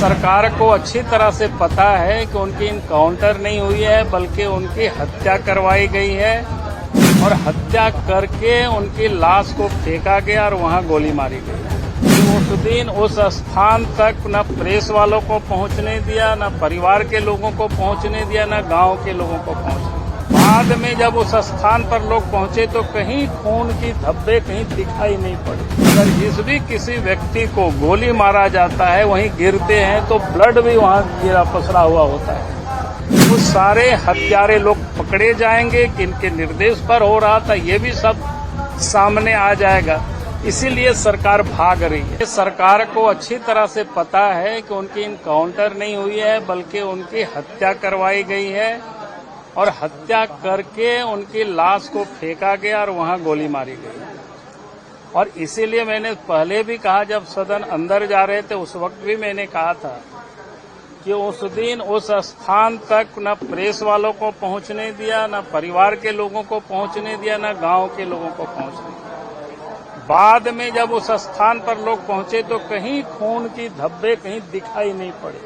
सरकार को अच्छी तरह से पता है कि उनकी इनकाउंटर नहीं हुई है बल्कि उनकी हत्या करवाई गई है और हत्या करके उनकी लाश को फेंका गया और वहां गोली मारी गई। उस दिन उस स्थान तक न प्रेस वालों को पहुंचने दिया, न परिवार के लोगों को पहुंचने दिया, न गांव के लोगों को पहुंचने। बाद में जब उस स्थान पर लोग पहुंचे तो कहीं खून की धब्बे कहीं दिखाई नहीं पड़े। अगर जिस भी किसी व्यक्ति को गोली मारा जाता है वहीं गिरते हैं तो ब्लड भी वहां गिरा पसरा हुआ होता है। वो सारे हत्यारे लोग पकड़े जाएंगे, किनके निर्देश पर हो रहा था ये भी सब सामने आ जाएगा। इसीलिए सरकार भाग रही है। सरकार को अच्छी तरह से पता है कि उनकी इनकाउंटर नहीं हुई है बल्कि उनकी हत्या करवाई गई है और हत्या करके उनकी लाश को फेंका गया और वहां गोली मारी गई। और इसीलिए मैंने पहले भी कहा, जब सदन अंदर जा रहे थे उस वक्त भी मैंने कहा था कि उस दिन उस स्थान तक न प्रेस वालों को पहुंचने दिया, न परिवार के लोगों को पहुंचने दिया, न गांव के लोगों को पहुंचने दिया। बाद में जब उस स्थान पर लोग पहुंचे तो कहीं खून की धब्बे कहीं दिखाई नहीं पड़े।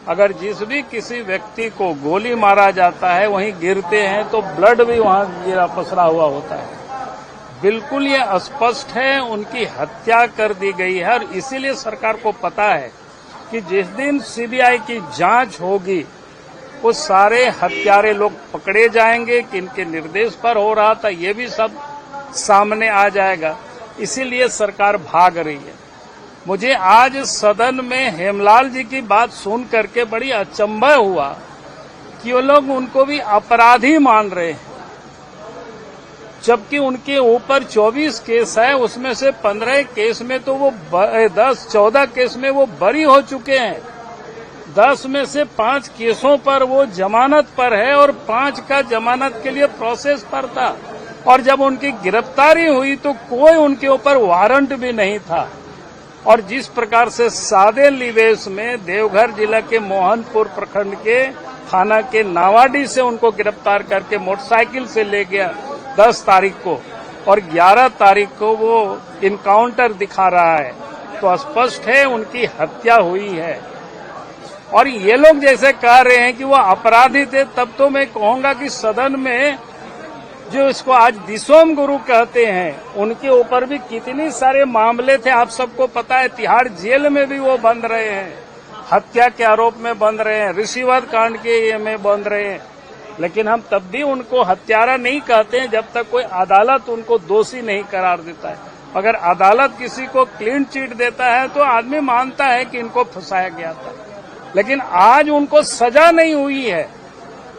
अगर जिस भी किसी व्यक्ति को गोली मारा जाता है वहीं गिरते हैं तो ब्लड भी वहां गिरा पसरा हुआ होता है। बिल्कुल ये स्पष्ट है, उनकी हत्या कर दी गई है। और इसीलिए सरकार को पता है कि जिस दिन सीबीआई की जांच होगी वो सारे हत्यारे लोग पकड़े जाएंगे, किनके निर्देश पर हो रहा था ये भी सब सामने आ जाएगा। इसीलिए सरकार भाग रही है। मुझे आज सदन में हेमलाल जी की बात सुन करके बड़ी अचंभा हुआ कि वो लोग उनको भी अपराधी मान रहे हैं, जबकि उनके ऊपर 24 केस है, उसमें से 15 केस में तो वो 14 केस में वो बरी हो चुके हैं। 10 में से 5 केसों पर वो जमानत पर है और 5 का जमानत के लिए प्रोसेस पर था। और जब उनकी गिरफ्तारी हुई तो कोई उनके ऊपर वारंट भी नहीं था। और जिस प्रकार से सादे लिवेश में देवघर जिला के मोहनपुर प्रखंड के थाना के नावाडी से उनको गिरफ्तार करके मोटरसाइकिल से ले गया 10 तारीख को और 11 तारीख को वो इनकाउंटर दिखा रहा है, तो स्पष्ट है उनकी हत्या हुई है। और ये लोग जैसे कह रहे हैं कि वो अपराधी थे, तब तो मैं कहूंगा कि सदन में जो इसको आज दिसोम गुरु कहते हैं उनके ऊपर भी कितने सारे मामले थे, आप सबको पता है। तिहाड़ जेल में भी वो बंद रहे हैं, हत्या के आरोप में बंद रहे हैं, रिश्वत कांड के ये में बंद रहे हैं। लेकिन हम तब भी उनको हत्यारा नहीं कहते हैं जब तक कोई अदालत उनको दोषी नहीं करार देता है। अगर अदालत किसी को क्लीन चिट देता है तो आदमी मानता है कि इनको फंसाया गया था। लेकिन आज उनको सजा नहीं हुई है,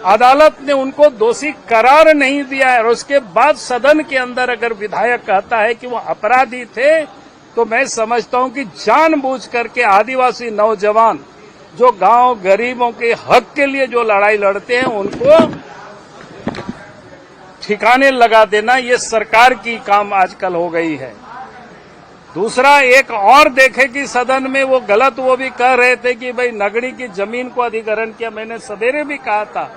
अदालत ने उनको दोषी करार नहीं दिया है। और उसके बाद सदन के अंदर अगर विधायक कहता है कि वो अपराधी थे तो मैं समझता हूं कि जानबूझ करके आदिवासी नौजवान जो गांव गरीबों के हक के लिए जो लड़ाई लड़ते हैं उनको ठिकाने लगा देना ये सरकार की काम आजकल हो गई है। दूसरा एक और देखे कि सदन में वो गलत वो भी कह रहे थे कि भाई नगड़ी की जमीन को अधिग्रहण किया। मैंने सवेरे भी कहा था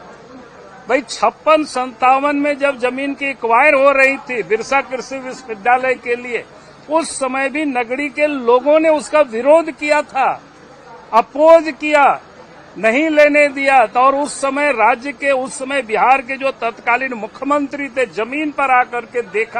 भाई 56-57 में जब जमीन की एक्वायर हो रही थी बिरसा कृषि विश्वविद्यालय के लिए, उस समय भी नगड़ी के लोगों ने उसका विरोध किया था, अपोज किया, नहीं लेने दिया था। और उस समय राज्य के, उस समय बिहार के जो तत्कालीन मुख्यमंत्री थे जमीन पर आकर के देखा